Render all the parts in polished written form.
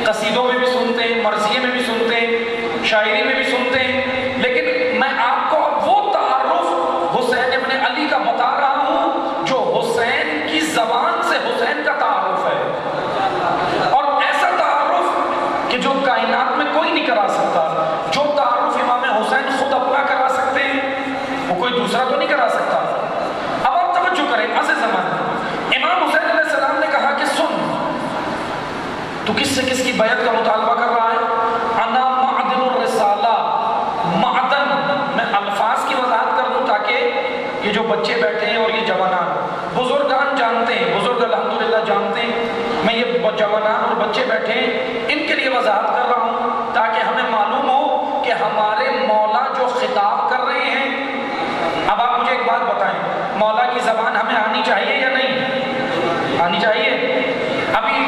قصیدوں میں بھی سنتے ہیں، مرثیے میں بھی سنتے ہیں، شاعری میں بھی سنتے ہیں، لیکن میں آپ کو اب وہ تعارف حسین ابن علی کا بتا رہا ہوں جو حسین کی زبان سے حسین کا تعارف ہے، اور ایسا تعارف کہ جو کائنات میں کوئی نہیں کرا سکتا۔ جو تعارف امام حسین خود اپنا کرا سکتے ہیں وہ کوئی دوسرا تو نہیں کرا سکتا۔ اب آپ توجہ کریں، عزیز زمان، امام حسین علیہ السلام نے کہا کہ سن، تو کس سے کس کی بیعت کا مطالبہ کر رہا ہے؟ انا معدن الرسالہ، معدن، میں الفاظ کی وضاحت کر دوں تاکہ یہ جو بچے بیٹھے ہیں اور یہ جوانان، بزرگان جانتے ہیں، بزرگ الحمدللہ جانتے ہیں، میں یہ جوانان اور بچے بیٹھے ہیں ان کے لیے وضاحت کر رہا ہوں تاکہ ہمیں معلوم ہو کہ ہمارے مولا جو خطاب کر رہے ہیں۔ اب آپ مجھے ایک بات بتائیں، مولا کی زبان ہمیں آنی چاہیے یا نہیں آنی چاہیے؟ ابھی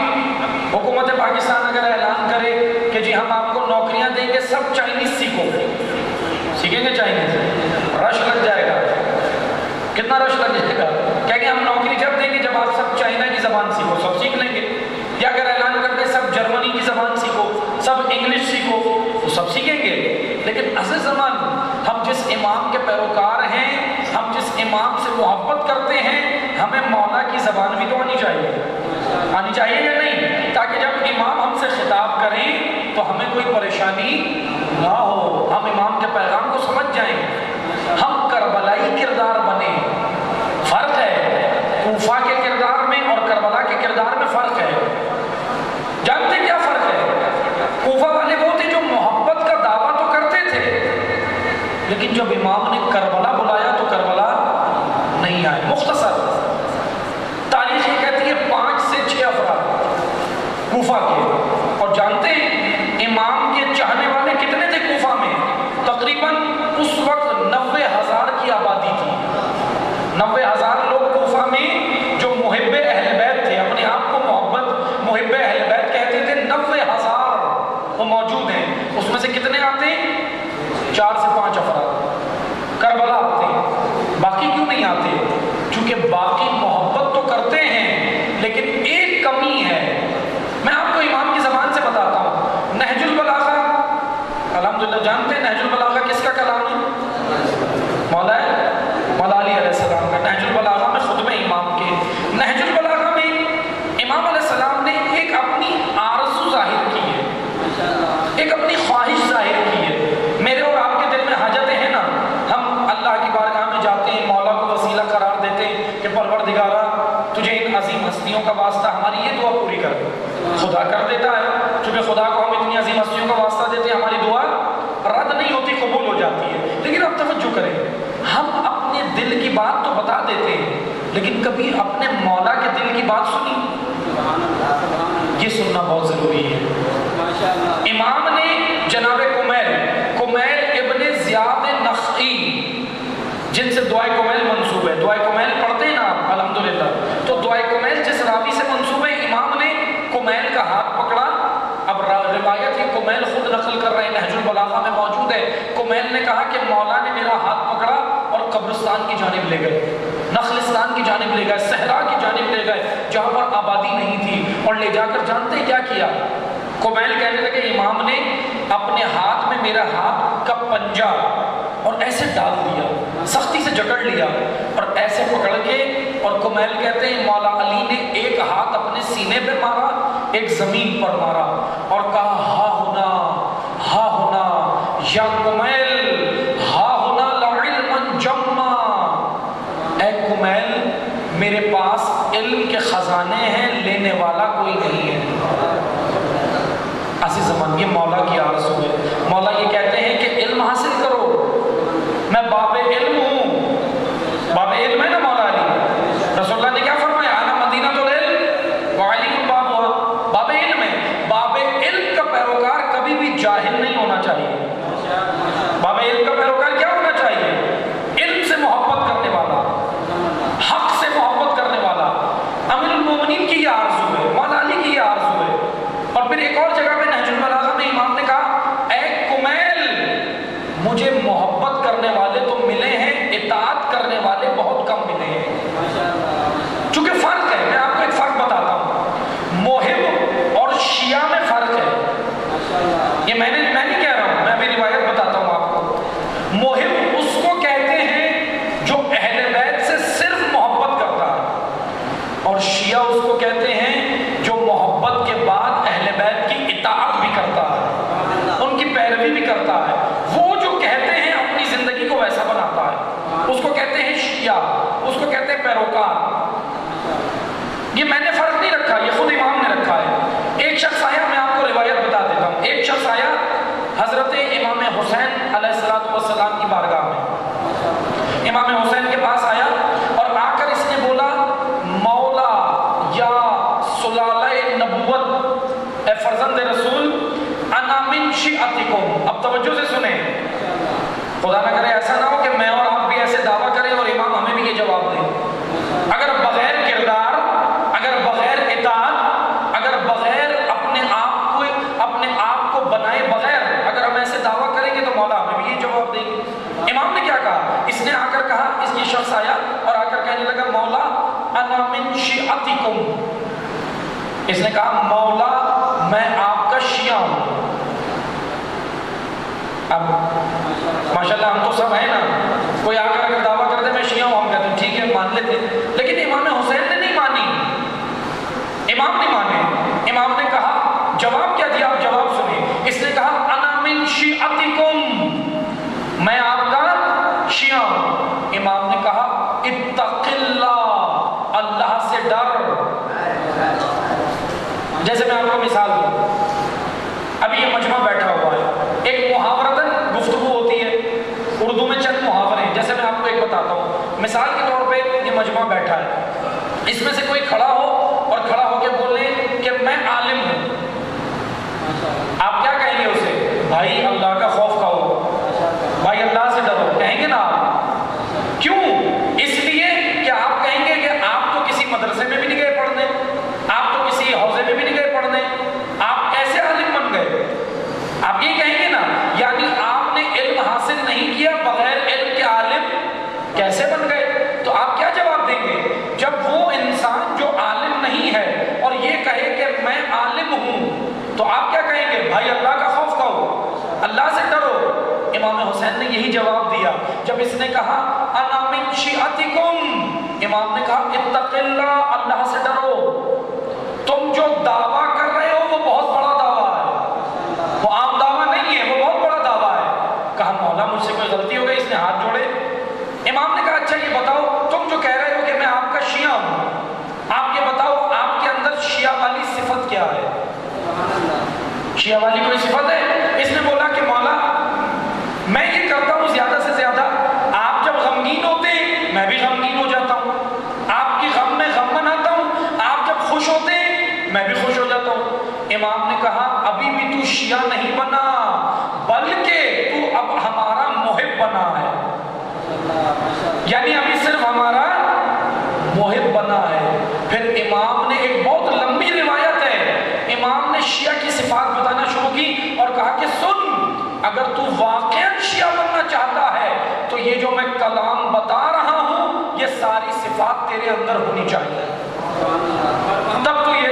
حکومت پاکستان اگر اعلان کرے کہ جی ہم آپ کو نوکریاں دیں گے، سب چائنیز سیکھو، سیکھیں گے چائنیز؟ رش لگ جائے گا، کتنا رش لگ جائے گا؟ کہیں گے ہم نوکری جب دیں گے جب آپ سب چائنا کی زبان سیکھو، سب سیکھ لیں گے۔ یا اگر اعلان کر دیں سب جرمنی کی زبان سیکھو، سب انگلش سیکھو، تو سب سیکھیں گے۔ لیکن عزیز زمان، ہم جس امام کے پیروکار ہیں، ہم جس امام سے محبت کرتے ہیں، ہمیں مولا کی زبان بھی تو آنی چاہیے یا نہیں؟ تاکہ جب امام ہم سے خطاب کریں تو ہمیں کوئی پریشانی نہ ہو، ہم امام کے پیغام کو سمجھ جائیں، ہم کربلائی کردار بنیں۔ فرق ہے کوفہ کے کردار میں اور کربلا کے کردار میں، فرق ہے۔ جانتے کیا فرق ہے؟ کوفہ والے وہ تھے جو محبت کا دعویٰ تو کرتے تھے، لیکن جب امام نے کربلا بلایا تو کربلا نہیں آئے۔ مختصر تاریخ یہ کہتی ہے 5 سے 6 افراد کوفہ کے، اور جانتے ہیں امام کے چاہنے والے کتنے تھے کوفہ میں؟ تقریباً اس وقت 90,000 کی آبادی تھی۔ 90,000 لوگ کوفہ میں جو محب اہل بیت تھے، اپنے آپ کو محب اہل بیت کہتے تھے، 90,000 وہ موجود ہیں۔ اس میں سے کتنے آتے ہیں؟ 4 سے 5 افراد کربلا آتے ہیں۔ باقی کیوں نہیں آتے؟ چونکہ باقی محبت تو کرتے ہیں لیکن ایک کمی ہے۔ میں آپ کو امام کی زبان سے بتاتا ہوں۔ نہج البلاغہ، الحمدللہ جانتے ہیں نہج البلاغہ کس کا کلام ہے؟ مولا علی علیہ السلام کا۔ نہج البلاغہ میں خطبہ امام کے، نہج البلاغہ میں امام علیہ السلام نے ایک اپنی آرزو ظاہر کی ہے، ایک اپنی خواہش ظاہر کی ہے۔ میرے اور آپ کے دل میں حاجتیں ہیں نا، ہم اللہ کی بارگاہ میں جاتے ہیں، مولا کو وسیلہ قرار دیتے ہیں کہ پروردگارہ تجھے ان عظیم ہستیوں کا واسطہ ہماری یہ دعا پوری کر دے۔ خدا کر دیتا ہے، چونکہ خدا کو ہم اتنی عظیم ہستیوں کا واسطہ دیتے ہیں، ہماری دعا رد نہیں ہوتی، قبول ہو جاتی ہے۔ لیکن اب توجہ کریں، ہم اپنے دل کی بات تو بتا دیتے ہیں لیکن کبھی اپنے مولا کے دل کی بات سنی؟ یہ سننا بہت ضروری ہے۔ امام نے جناب کمیل ابن زیاد نخعی، جن سے دعائے کمیل منسوب ہے، دعائے کمیل پڑھتے ہیں نا آپ الحمدللہ، تو دعائے کمیل جس راوی سے منسوب ہے، امام نے کمیل کا ہاتھ پکڑا۔ اب روایت یہ کمیل خود نقل کر رہے ہیں، نہج البلاغہ میں موجود ہے۔ کمیل نے کہا کہ مولا نے میرا ہاتھ پکڑا اور قبرستان کی جانب لے گئے، نخلستان کی جانب لے گئے، صحرا کی جانب لے گئے جہاں پر آبادی نہیں تھی، اور لے جا کر جانتے کیا کیا؟ کمیل کہنے لگے امام نے اپنے ہاتھ میں میرا ہاتھ کا پنجہ اور ایسے ڈال دیا، سختی سے جکڑ لیا اور ایسے پکڑ کے، اور کمیل کہتے ہیں مولا علی نے ایک ہاتھ اپنے سینے پہ مارا، ایک زمین پر مارا اور کہا ہا ہونا یا کمیل، ہا ہونا لعلم جمع، اے کمیل میرے پاس علم کے خزانے ہیں، لینے والا کوئی نہیں ہے۔ عزیز زمان، یہ مولا کی آرزو ہے۔ مولا یہ کہتے ہیں کہ علم حاصل کرو، میں باب علم ہوں۔ باب علم ہے نا مولا علی، رسول اللہ نے کیا فرمایا؟ انا مدینۃ العلم وعلی باب ہوا، باب علم ہے۔ باب علم کا پیروکار کبھی بھی جاہل نہیں ہونا چاہیے۔ باب علم کا پیروکار کیا ہونا چاہیے؟ علم سے محبت کرنے والا، حق سے محبت کرنے والا۔ امیر المومنین کی یہ آرزو ہے، مولا علی کی یہ آرزو ہے۔ اور پھر ایک اور جگہ پہ نہج البلاغہ میں امام نے کہا اے کمیل، مجھے محبت کرنے والے تو ملے ہیں، اطاعت کرنے والے بہت کم ملے ہیں۔ چونکہ فرق ہے، میں آپ کو ایک فرق بتاتا ہوں، محب اور شیعہ میں فرق ہے۔ اے فرزند رسول انا من شیعتکم. اب توجہ سے سنیں، خدا نہ کرے ایسا نہ ہو کہ میں اور آپ بھی ایسے دعویٰ کریں اور امام ہمیں بھی یہ جواب دیں. اگر بغیر کردار، اگر بغیر اطاعت، اگر بغیر اپنے آپ کو بنائے بغیر اگر ہم ایسے دعویٰ کریں گے تو مولا ہمیں بھی یہ جواب دیں گے. امام نے کیا کہا؟ اس نے آ کر کہا، اس یہ شخص آیا اور آ کر کہنے لگا مولا انا من شیعتکم. اس نے کہا مولا میں آپ کا شیعہ ہوں. اب ماشاءاللہ ہم تو سب ہیں نا، کوئی آ کر اگر دعویٰ کرتے میں شیعہ ہوں، ہم کہتے ہیں ٹھیک ہے مان لیتے. لیکن امام حسین نے نہیں مانی، امام نے مانے. امام نے کہا، جواب کیا دیا؟ آپ جواب سنیں. اس نے کہا انا من شیعتکم، میں آپ کا شیعہ ہوں. امام نے کہا اتق اللہ، اللہ سے ڈر. جیسے میں آپ کو مثال دوں، ابھی یہ مجمع بیٹھا ہوا ہے، ایک محاورتاً گفتگو ہوتی ہے اردو میں، چند محاورے ہیں. جیسے میں آپ کو ایک بتاتا ہوں، مثال کے طور پہ یہ مجمع بیٹھا ہے، اس میں سے کوئی کھڑا ہو اور کھڑا ہو کے بولے کہ میں عالم ہوں. آپ کیا کہیں گے اسے؟ بھائی اللہ کا خوف کھاؤ، بھائی اللہ سے ڈرو، کہیں گے نا آپ؟ کیوں؟ اس لیے کہ آپ کہیں گے کہ آپ تو کسی مدرسے میں بھی نہیں گئے پڑھنے، آپ تو کسی حوزے میں بھی نہیں گئے پڑھنے، آپ کیسے عالم بن گئے؟ آپ یہ کہیں گے نا. یعنی آپ نے علم حاصل نہیں کیا، بغیر علم کے عالم کیسے بن گئے؟ تو آپ کیا جواب دیں گے جب وہ انسان جو عالم نہیں ہے اور یہ کہے کہ میں عالم ہوں؟ تو آپ کیا کہیں گے؟ بھائی اللہ کا خوف کھاؤ، اللہ سے ڈرو. امام حسین نے یہی جواب دیا جب اس نے کہا انا من شیعتکم. امام نے کہا اتق اللہ، اللہ سے ڈرو. تم جو دعویٰ کر رہے ہو وہ بہت بڑا دعویٰ ہے، وہ عام دعویٰ نہیں ہے، وہ بہت بڑا دعویٰ ہے. کہا مولا مجھ سے کوئی غلطی ہو گئی. اس نے ہاتھ جوڑے. امام نے کہا اچھا یہ بتاؤ، تم جو کہہ رہے ہو کہ میں آپ کا شیعہ ہوں، آپ یہ بتاؤ آپ کے اندر شیعہ والی صفت کیا ہے؟ شیعہ والی کوئی صفت ہے؟ اس نے بولا کہ مولا میں یہ کرتا ہوں زیادہ سے زیادہ، آپ جب غمگین ہوتے ہیں میں بھی غمگین ہو جاتا ہوں، آپ کی غم میں غم مناتا ہوں، آپ جب خوش ہوتے ہیں میں بھی خوش ہو جاتا ہوں. امام نے کہا ابھی بھی تو شیعہ نہیں بنا، بلکہ تو اب ہمارا محب بنا ہے. یعنی ابھی صرف ہمارا محب بنا ہے. پھر امام نے ایک بہت لمبی روایت ہے، امام نے شیعہ کی صفات بتانا شروع کی اور کہا کہ سن، اگر تو واقعاً شیعہ بننا چاہتا ہے تو یہ جو میں کلام بتا رہا ہوں یہ ساری صفات تیرے اندر ہونی چاہیے، تب تو یہ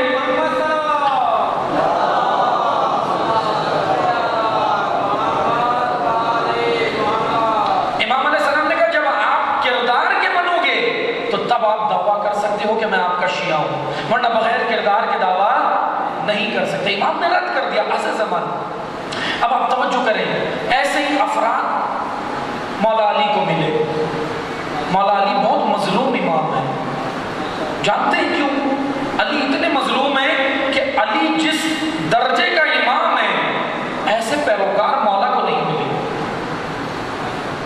امام علیہ السلام نے کہا جب آپ کردار کے بنو گے تو تب آپ دعویٰ کر سکتے ہو کہ میں آپ کا شیعہ ہوں، ورنہ بغیر کردار کے دعویٰ نہیں کر سکتے. امام نے رد کر دیا عصر زمان. اب آپ توجہ کریں، ایسے ہی افراد مولا علی کو ملے. مولا علی بہت مظلوم امام ہے. جانتے ہیں کیوں؟ علی اتنے مظلوم ہیں کہ علی جس درجے کا امام ہے ایسے پیروکار مولا کو نہیں ملے.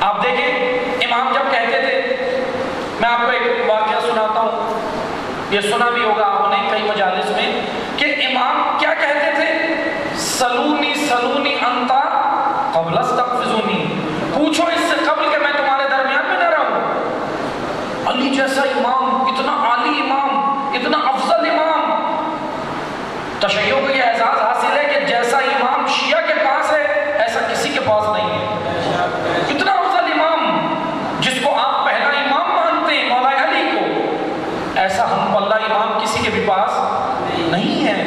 آپ دیکھیں امام جب کہتے تھے، میں آپ کو ایک واقعہ سناتا ہوں، یہ سنا بھی ہوگا آپ نے کئی مجالس میں، کہ امام کیا کہتے تھے؟ سلونی سلونی انتا قبل استغفزونی، پوچھو اس سے قبل کہ میں تمہارے درمیان میں نہ رہوں. علی جیسا امام، اتنا عالی امام، اتنا افضل امام، تشیع کو یہ اعزاز حاصل ہے کہ جیسا امام شیعہ کے پاس ہے ایسا کسی کے پاس نہیں ہے. اتنا افضل امام جس کو آپ پہلا امام مانتے ہیں مولا علی کو، ایسا ہم اللہ امام کسی کے بھی پاس نہیں ہے.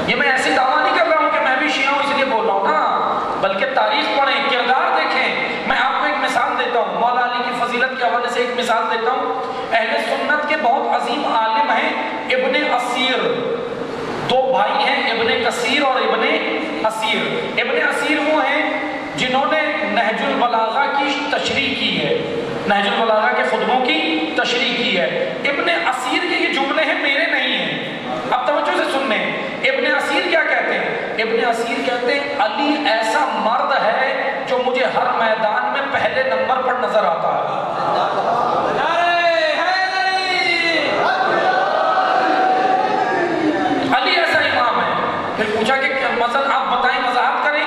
یہ میں ایسی دعویٰ نہیں کر رہا ہوں کہ میں بھی شیعہ ہوں اس لیے بول رہا ہوں نا، بلکہ تاریخ پڑھیں، کردار دیکھیں. میں آپ کو ایک مثال دیتا ہوں، مولا علی کی فضیلت کے حوالے سے ایک مثال دیتا ہوں. اہل سنت کے بہت عظیم عالم ہیں ابن اسیر، دو بھائی ہیں ابن کثیر اور ابن اسیر. ابن اسیر وہ ہیں جنہوں نے نہج البلاغہ کی تشریح کی ہے، نہج البلاغہ کے خطبوں کی تشریح کی ہے. ابن اسیر کے یہ جملے ہیں، میرے نہیں ہیں. اب توجہ سے سننے، ابن اسیر کیا کہتے ہیں؟ ابن اسیر کہتے ہیں علی ایسا مرد ہے جو مجھے ہر میدان میں پہلے نمبر پر نظر آتا ہے. علی ایسا امام ہے. پھر پوچھا مثلا آپ بتائیں وضاحت کریں،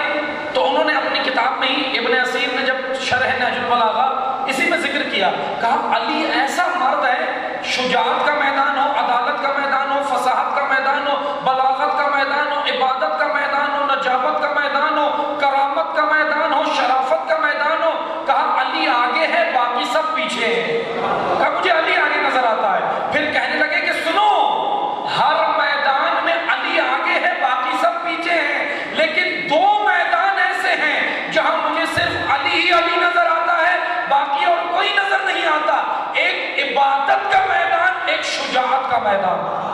تو انہوں نے اپنی کتاب میں ہی ابن اسیر نے جب شرح نہج البلاغہ اسی میں ذکر کیا، کہا علی ایسا مرد ہے، شجاعت کا میدان ہو، عدالت کا میدان ہو، فصاحت کا میدان ہو، بلاغت کا میدان ہو، عبادت کا میدان ہو، نجابت کا میدان ہو، کرامت کا میدان ہو، شرافت کا میدان ہو، کہا علی آگے ہے باقی سب پیچھے ہیں، کہا مجھے علی آگے نظر آتا ہے۔ پھر کہنے لگے کہ سنو، ہر میدان میں علی آگے ہے باقی سب پیچھے ہیں، لیکن دو میدان ایسے ہیں جہاں مجھے صرف علی ہی علی نظر آتا ہے، باقی اور کوئی نظر نہیں آتا، ایک عبادت کا میدان، ایک شجاعت کا میدان۔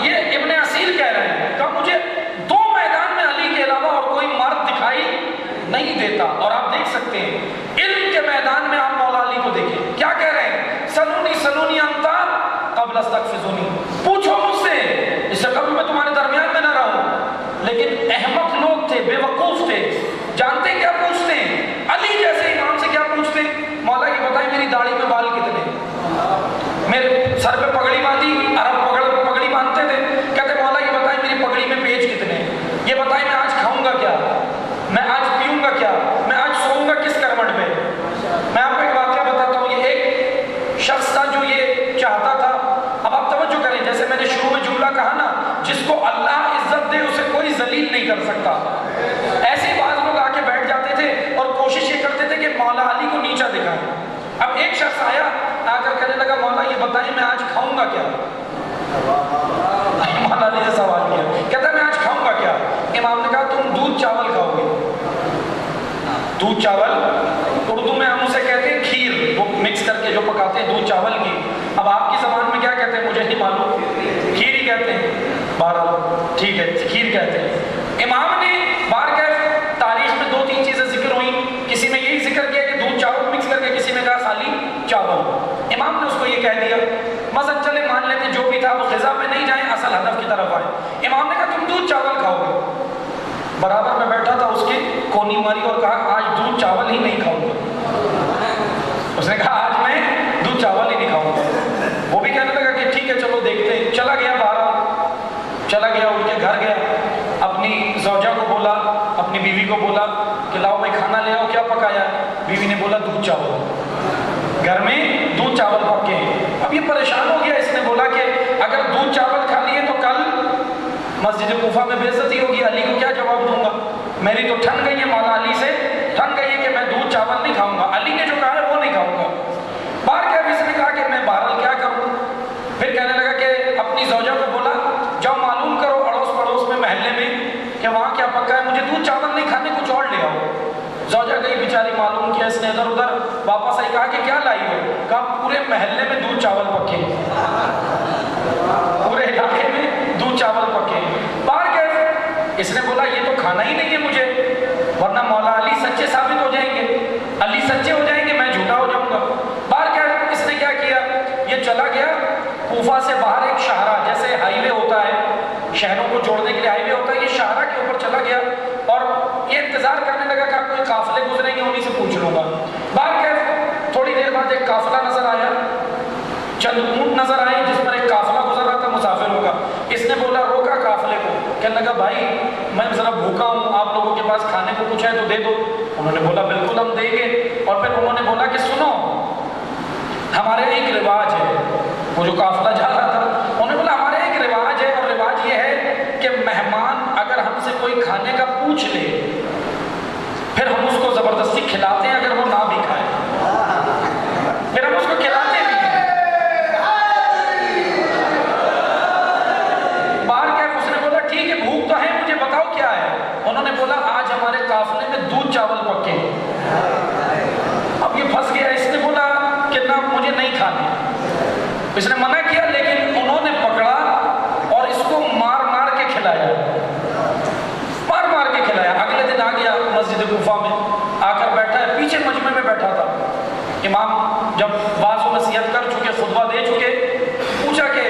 یہ ابن اسیر کہہ رہے ہیں کہ مجھے دو میدان میں علی کے علاوہ اور کوئی مرد دکھائی نہیں دیتا۔ اور آپ دیکھ سکتے ہیں علم کے میدان میں، آپ مولا علی کو دیکھیں کیا کہہ رہے ہیں، سلونی سلونی انتا قبل استغفرونی، پوچھو مجھ سے اس سے قبل میں تمہارے درمیان میں نہ رہوں۔ لیکن احمق لوگ تھے، بے وقوف تھے، جانتے کیا پوچھتے ہیں، علی جیسے امام سے کیا پوچھتے ہیں، مولا یہ بتائیں میری داڑھی میں بال کتنے، میرے سر پہ پگڑی باندھی، عرب پگڑی باندھتے تھے، کہتے مولا یہ بتائیں میری پگڑی میں پیچ کتنے، یہ بتائیں میں آج کھاؤں گا کیا، میں آج پیوں گا کیا، میں آج سوؤں گا کس کروٹ پہ۔ میں آپ کو ایک واقعہ بتاتا ہوں، یہ ایک شخص تھا جو یہ چاہتا تھا، اب آپ توجہ کریں، جیسے میں نے شروع میں جملہ کہا نا، جس کو اللہ عزت دے اسے کوئی ذلیل نہیں کر سکتا، ایسے ہی بعض لوگ آ کے بیٹھ جاتے تھے اور کوشش یہ کرتے تھے کہ مولا علی کو نیچا دکھائیں۔ اب ایک شخص آیا، آ کر کہنے لگا مولا یہ بتائیں میں آج کھاؤں گا کیا، مولا علی نے سوال کیا، کہتا ہے میں آج کھاؤں گا کیا، امام نے کہا تم دودھ چاول کھاؤ گے۔ دودھ چاول اردو میں ہم اسے کہتے ہیں کھیر، وہ مکس کر کے جو پکاتے ہیں دودھ چاول کی، اب آپ کی زبان میں کیا کہتے ہیں مجھے نہیں معلوم، کھیر ہی کہتے ہیں، بہرحال ٹھیک ہے کھیر کہتے ہیں۔ امام نے بار کہہ تاریخ میں دو تین چیزیں ذکر ہوئیں، کسی میں یہی ذکر کیا کہ دودھ چاول مکس کر کے، کسی میں کہا خالی چاول، امام نے اس کو یہ کہہ دیا، مثلا چلے مان لیتے جو بھی تھا وہ غذا پہ نہیں جائیں، اصل ہدف کی طرف آئے، امام نے کہا تم دودھ چاول کھاؤ گے، برابر میں بیٹھا تھا اس کے کونی ماری اور کہا آج دودھ چاول ہی نہیں کھاؤں گا، اس نے کہا آج میں دودھ چاول ہی نہیں کھاؤں گا، وہ بھی کہنے لگا کہ ٹھیک ہے چلو دیکھتے ہیں، چلا گیا باہر، چلا گیا اٹھ کے گھر گیا، اپنی زوجہ کو بولا، اپنی بیوی کو بولا کہ لاؤ میں کھانا لے آؤ، کیا پکایا، بیوی نے بولا دودھ چاول، گھر میں دودھ چاول پکے، اب یہ پریشان ہو گیا، اس نے بولا کہ اگر دودھ چاول کھا لیے تو کل مسجد کوفہ میں بے عزتی ہوگی، علی کو کیا جواب دوں گا، میری تو ٹھن گئی ہے مولا علی سے، ٹھن گئی ہے کہ میں دودھ چاول نہیں کھاؤں گا، علی نے جو کہا ہے وہ نہیں کھاؤں گا۔ بار کیا اس نے کہا کہ میں بہرحال کیا کروں، پھر کہنے لگا کہ اپنی زوجہ کو بولا جاؤ معلوم کرو اڑوس پڑوس میں محلے میں کہ وہاں کیا پکا ہے، مجھے دودھ چاول نہیں کھانے کچھ اور لے آؤ۔ زوجہ گئی بیچاری معلوم کیا، اس نے ادھر ادھر واپس آئی، کہا کہ کیا لائی ہو، کہا پورے محلے میں دودھ چاول پکے، پورے علاقے میں دودھ چاول پکے۔ بار کیا اس نے بولا یہ تو کھانا ہی نہیں ہے مجھے، ورنہ مولا علی سچے ثابت ہو جائیں گے، علی سچے ہو جائیں گے، میں جھوٹا ہو جاؤں گا۔ بار کیا اس نے کیا کیا، یہ چلا گیا کوفہ سے باہر ایک شاہراہ، جیسے ہائی وے ہوتا ہے شہروں کو جوڑنے کے لیے ہائی وے ہوتا ہے، یہ شاہراہ کے اوپر چلا گیا اور یہ انتظار کرنے لگا کہ کوئی قافلے گزریں گے انہیں سے پوچھ لوں گا۔ بار کیا تھوڑی دیر بعد ایک قافلہ نظر آیا، چند اونٹ نظر آئے جس پر ایک قافلہ گزر رہا تھا مسافروں کا، اس نے بولا روکا قافلے کو، کہنے لگا بھائی میں ذرا بھوکا ہوں، آپ لوگوں کے پاس کھانے کو کچھ ہے تو دے دو، انہوں نے بولا بالکل ہم دیں گے، اور پھر انہوں نے بولا کہ سنو ہمارے ایک رواج ہے، وہ جو قافلہ جا رہا تھا انہوں نے بولا ہمارے ایک رواج ہے، اور رواج یہ ہے کہ مہمان اگر ہم سے کوئی کھانے کا پوچھ لے پھر ہم اس کو زبردستی کھلاتے ہیں، اگر وہ نہ بھی کھائے پھر ہم اس کو کھلاتے بھی ہیں۔ باہر کیا اس نے بولا ٹھیک ہے بھوک تو ہے مجھے بتاؤ کیا ہے، انہوں نے بولا آج ہمارے قافلے میں دودھ چاول پکے۔ اب یہ پھنس گیا، اس نے بولا کہ نہ مجھے نہیں کھانے، اس نے منع کیا، لیکن انہوں نے پکڑا اور اس کو مار مار کے کھلایا، مار مار کے کھلایا۔ اگلے دن آ گیا مسجد کوفہ میں، آ کر بیٹھا ہے، پیچھے مجمع میں بیٹھا تھا، امام جب واعظ و نصیحت کر چکے، خطبہ دے چکے، پوچھا کہ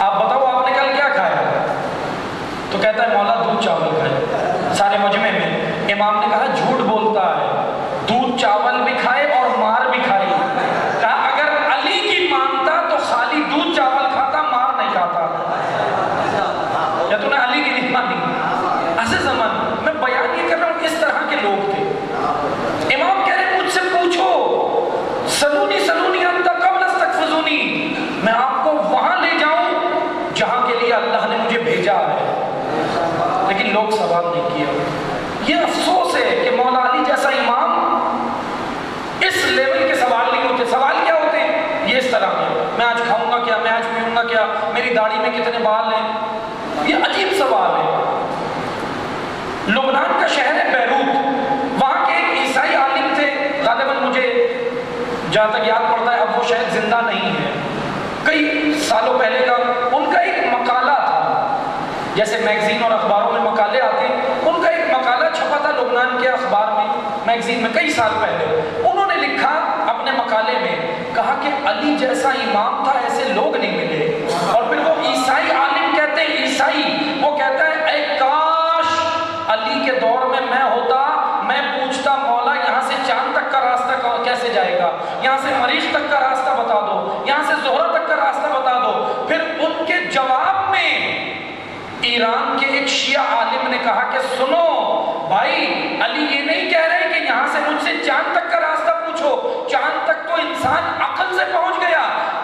آپ بتاؤ آپ نے کل کیا کھایا، تو کہتا ہے مولا دودھ چاول کھائے، سارے مجمع میں۔ امام نے کہا جھوٹ بولتا ہے، دودھ چاول بھی کھائے اور مار بھی کھائی۔ کہا اگر علی کی مانتا تو خالی دودھ چاول کھاتا، مار نہیں کھاتا۔ یا تو نے علی کی نہیں مانی؟ عزیز زمان میں بیان یہ کر رہا ہوں، اس طرح کے لوگ تھے۔ امام کہہ رہے مجھ سے پوچھو، سلونی سلونی انت قبل استغفرونی، میں آپ کو وہاں لے جاؤں جہاں کے لیے اللہ نے مجھے بھیجا ہے۔ لیکن لوگ سوال نہیں کیا۔ یہ افسوس ہے کہ مولا علی جیسا امام اس لیول کے سوال نہیں ہوتے۔ سوال کیا ہوتے ہیں؟ یہ اس طرح میں آج کھاؤں گا کیا، میں آج پیوں گا کیا، میری داڑھی میں کتنے بال ہیں۔ یہ عجیب سوال ہے۔ لبنان کا شہر ہے بیروت، وہاں کے ایک عیسائی عالم تھے، غالباً مجھے جہاں تک یاد پڑتا ہے اب وہ شاید زندہ نہیں ہے، کئی سالوں پہلے کا ان کا ایک مقالہ تھا، جیسے میگزین اور اخباروں میں مقالے آتے ہیں، ان کا ایک مقالہ چھپا تھا لبنان کے اخبار میں، میگزین میں، کئی سال پہلے۔ انہوں نے لکھا اپنے مقالے میں، کہا کہ علی جیسا امام تھا، ایسے لوگ نہیں ملے۔ اور پھر وہ عیسائی عالم کہتے ہیں، عیسائی وہ کہتا ہے اے کاش علی کے دور میں ہوتا، میں پوچھتا مولا یہاں سے چاند تک کا راستہ کیسے جائے گا، یہاں سے مریخ تک کا راستہ بتا دو، یہاں سے زہرہ تک کا راستہ بتا دو۔ پھر ان کے جواب میں ایران کے ایک شیعہ عالم نے کہا کہ سنو بھائی، علی یہ نہیں کہہ رہے کہ یہاں سے مجھ سے چاند تک کا راستہ پوچھو، چاند تک تو انسان عقل سے پہنچ گیا،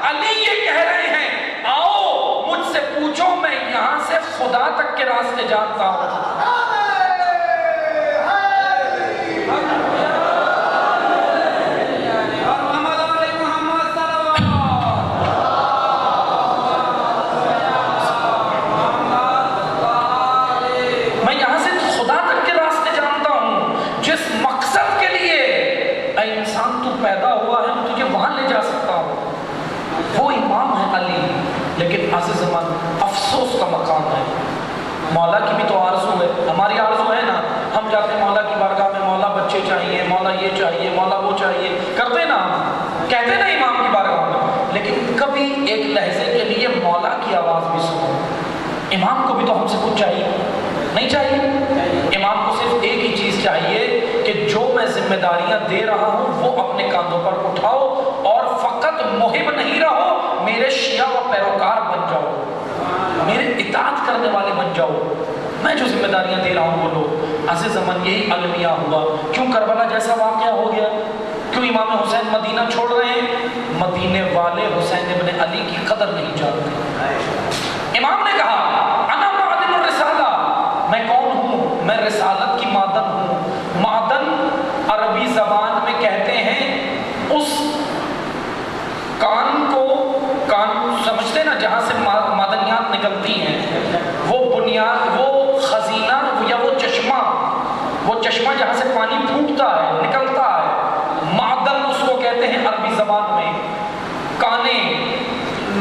علی یہ کہہ رہے ہیں آؤ مجھ سے پوچھو، میں یہاں سے خدا تک کے راستے جانتا ہوں۔ لیکن عزیز زمان افسوس کا مقام ہے، مولا کی بھی تو آرزو ہے، ہماری آرزو ہے نا، ہم جاتے ہیں مولا کی بارگاہ میں، مولا بچے چاہیے، مولا یہ چاہیے، مولا وہ چاہیے، کرتے نا، کہتے نا امام کی بارگاہ میں، لیکن کبھی ایک لحظے کے لیے مولا کی آواز بھی سنو۔ امام کو بھی تو ہم سے کچھ چاہیے نہیں چاہیے؟ امام کو صرف ایک ہی چیز چاہیے کہ جو میں ذمہ داریاں دے رہا ہوں وہ اپنے کاندھوں پر اٹھاؤ اور فقط محب نہیں رہو، میرے شیعہ و پیروکار بن جاؤ، میرے اطاعت کرنے والے بن جاؤ، میں جو ذمہ داریاں دے رہا ہوں وہ لو۔ عزیز زمان یہی المیہ ہوا، کیوں کربلا جیسا واقعہ ہو گیا، کیوں امام حسین مدینہ چھوڑ رہے ہیں؟ مدینے والے حسین ابن علی کی قدر نہیں جانتے۔ امام نے کہا انا معدن الرسالہ، میں کون ہوں؟ میں رسالت کی معدن ہوں۔ معدن عربی زبان میں کہتے ہیں اس کان کو، کان سمجھتے نا جہاں سے معدنیات نکلتی ہیں، وہ بنیاد، وہ خزینہ یا وہ چشمہ جہاں سے پانی پھوٹتا ہے، نکلتا ہے، معدن اس کو کہتے ہیں عربی زبان میں۔ کانے،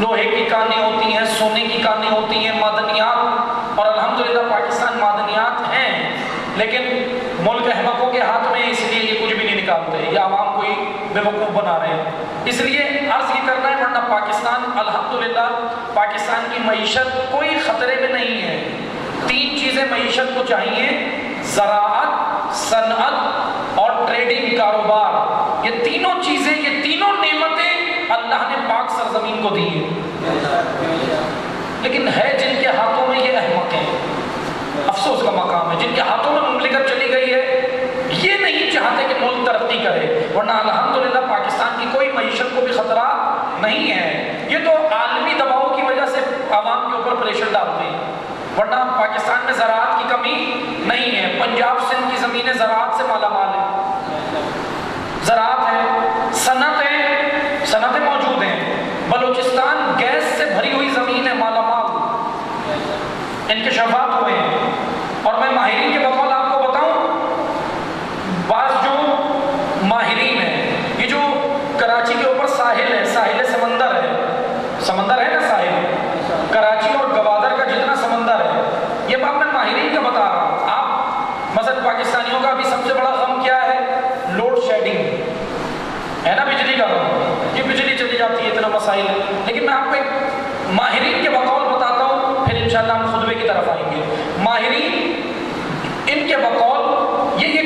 لوہے کی کانیں ہوتی ہیں، سونے کی کانیں ہوتی ہیں، معدنیات، اور الحمدللہ پاکستان معدنیات ہیں، لیکن ملک احمقوں کے ہاتھ میں، اس لیے یہ کچھ بھی نہیں نکالتے، یہ عوام کو ہی بے وقوف بنا رہے ہیں۔ اس لیے عرض یہ کرنا ہے، ورنہ پاکستان الحمدللہ پاکستان کی معیشت کوئی خطرے میں نہیں ہے۔ تین چیزیں معیشت کو چاہیے، زراعت، صنعت اور ٹریڈنگ، کاروبار، یہ تینوں چیزیں، یہ تینوں نعمتیں اللہ نے پاک سرزمین کو دی ہیں، لیکن ہے جن کے ہاتھوں میں یہ احمق ہیں، افسوس کا مقام ہے، جن کے ہاتھوں میں مملکت چلی گئی ہے، یہ نہیں چاہتے کہ ملک ترقی کرے، ورنہ الحمدللہ پاکستان کی کوئی معیشت کو بھی خطرہ نہیں ہے۔ یہ تو عالمی دباؤ کی وجہ سے عوام کے اوپر پریشر ڈالتے ہیں، ورنہ پاکستان میں زراعت کی کمی نہیں ہے۔ پنجاب سندھ کی زمینیں زراعت سے مالا مال ہیں، زراعت ہے، صنعتیں موجود ہیں، بلوچستان گیس سے بھری ہوئی زمین ہے، مالا مال، انکشافات ہوئے ہیں۔ اور میں ماہرین کے بقول آپ کو بتاؤں، بعض جو ماہرین ہیں، یہ جو کراچی کے اوپر ساحل ہے، ساحل سمندر ہے نا، ساحل کراچی اور گوادر کا جتنا سمندر ہے، یہ بات میں ماہرین کا بتا رہا ہوں۔ آپ مثلا پاکستانیوں کا بھی سب سے بڑا غم کیا ہے؟ لوڈ شیڈنگ ہے نا، بجلی کا غم، یہ بجلی چلی جاتی ہے، اتنا مسائل ہے، لیکن میں آپ کو ایک ماہرین کے بقول بتاتا ہوں، پھر انشاءاللہ ہم خطبے کی طرف آئیں گے۔ ماہرین ان کے بقول یہ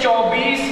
24